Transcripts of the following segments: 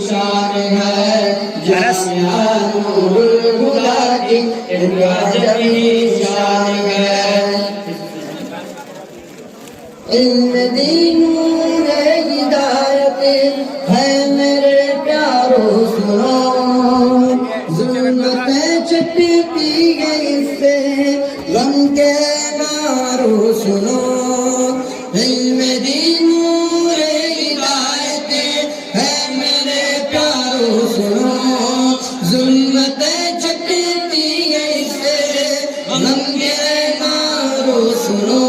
شان ہے جامعہ نور الہدیٰ کی ایک عجبی شان ہے علم دین نور ہدایت ہے میرے پیارو سنو ظلمتیں چٹتی ہیں اس سے غم کے مارو سنو علم دین نور ہدایت ہے میرے پیارو سنو ظلمتیں چٹتی ہیں اس سے غم کے مارو سنو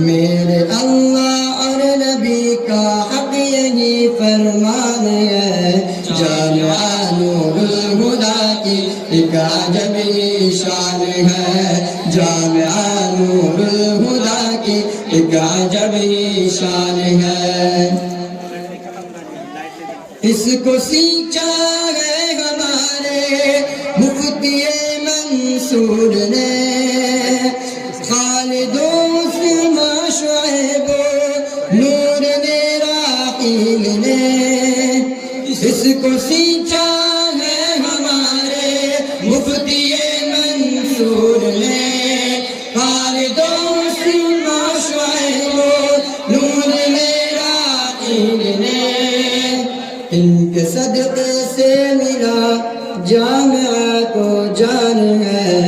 میرے اللہ اور نبی کا حق یہی فرمان ہے جامعہ نور الہدیٰ کی ایک عجبی شان ہے جامعہ نور الہدیٰ کی ایک عجبی شان ہے اس کو سینچا ہے ہمارے مفتی منصور نے خالد شعیب نور راحیل نے اس کو سینچا ہے ہمارے مفتی منصور نے خالد شعیب نور راحیل نے ان کے صدقے سے ملا جامعہ کو جان ہے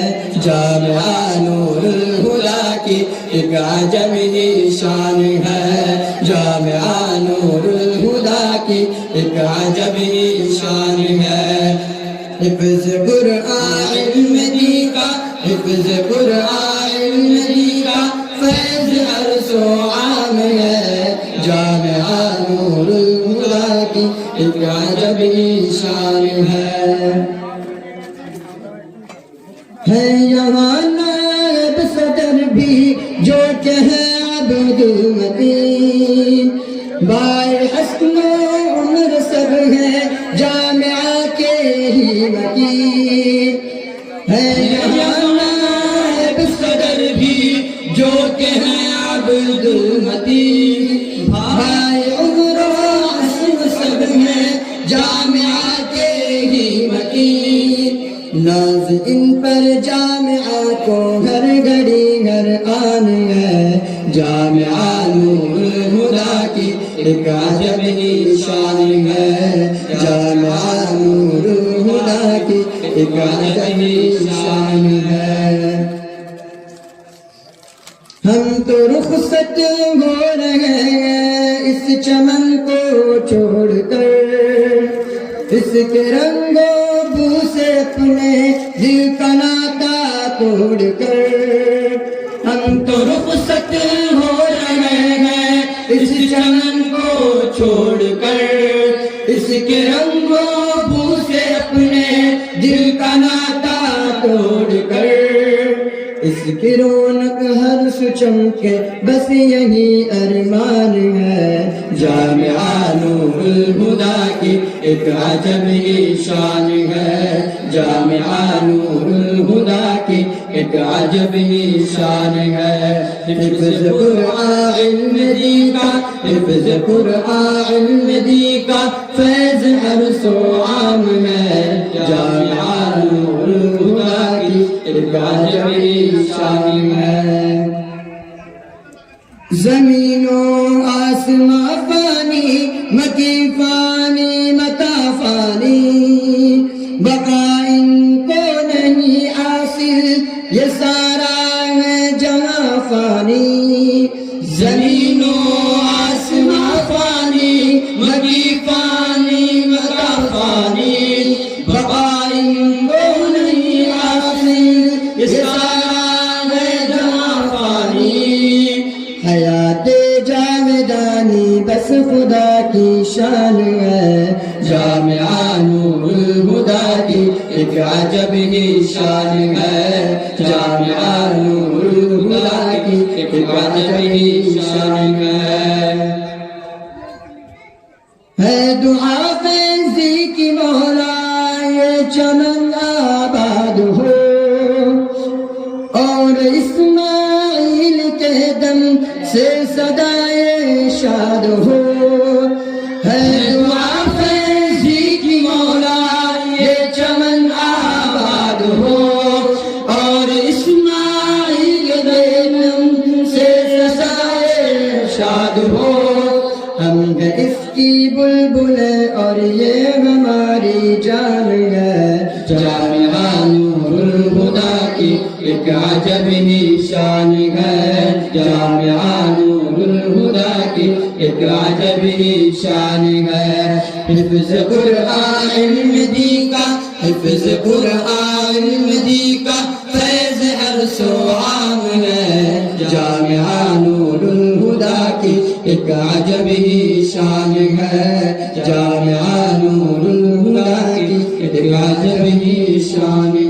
جامعہ نور الہدیٰ کی ایک عجبی شان ہے جامعہ نور الہدیٰ کی ایک عجبی شان ہے حفظ قرآن علم دین کا حفظ قرآن علم دین کا فیض عرص و عام ہے جامعہ نور الہدیٰ کی ایک عجبی شان ہے یہاں نائب صدر بھی جو کہ ہے عبد المتین بائے حسن و عمر سب ہے جامعہ کے ہی وکیل ہے یہاں نائب صدر بھی جو کہ ہے عبد المتین بائے عمر و حسن سب ہے جامعہ کے ہی وکیل ناز ان پر جامعہ کو ہر گھڑی ہر آن ہے جامعہ نور الہدیٰ کی ایک عجبی شان ہے جامعہ نور الہدیٰ کی ایک عجبی شان ہے ہم تو رخصت ہو رہے ہیں اس چمن کو چھوڑ کر اس کے رنگوں بو سے اپنے دل کا ناتا توڑ کر ہم تو رخصت ہو رہے ہیں اس چمن کو چھوڑ کر اس کے رنگوں بو سے اپنے دل کا ناتا توڑ کر اس کی رونق ہر سو چمکے بس یہی ارمان ہے جامعہ نور الہدیٰ کی ایک عجبی شان ہے جامعہ نور الہدیٰ کی ایک عجبی شان ہے حفظ قرآن علم دین کا حفظ قرآن علم دین کا فیض عرص و عام ہے جامعہ نور الہدیٰ کی ایک عجبی شان ہے زمین و آسمان فانی مکی فانی متا فانی بقا ان کو نہیں حاصل یہ سارا ہے جہاں فانی زمین و آسمان فانی مکی فانی متا فانی بقا ان کو نہیں حاصل یہ سارا ہے جہاں فانی حیات جاودانی بس خدا کی شان ہے جامعہ نور الہدیٰ کی ایک عجبی شان ہے جامعہ نور الہدیٰ کی ایک عجبی شان ہے دعا فیضی کی مولا یہ چمن آباد ہو اور اسماعیل کے دم سے صدائے شاد ہو ہے دعا فیضی ہم ہیں اس کی بلبل اور یہ ہماری جان ہے جامعہ نور الہدی کی ایک عجب ہی شان ہے جامعہ نور الہدی کی ایک عجب ہی شان ہے حفظ قرآن علم دی کا حفظ قرآن علم دی کا فیض ہر سو عام ہے جامعہ نور الہدی کی ایک عجب ہی شان ہے جامعہ نور الہدی کی ایک عجب ہی شان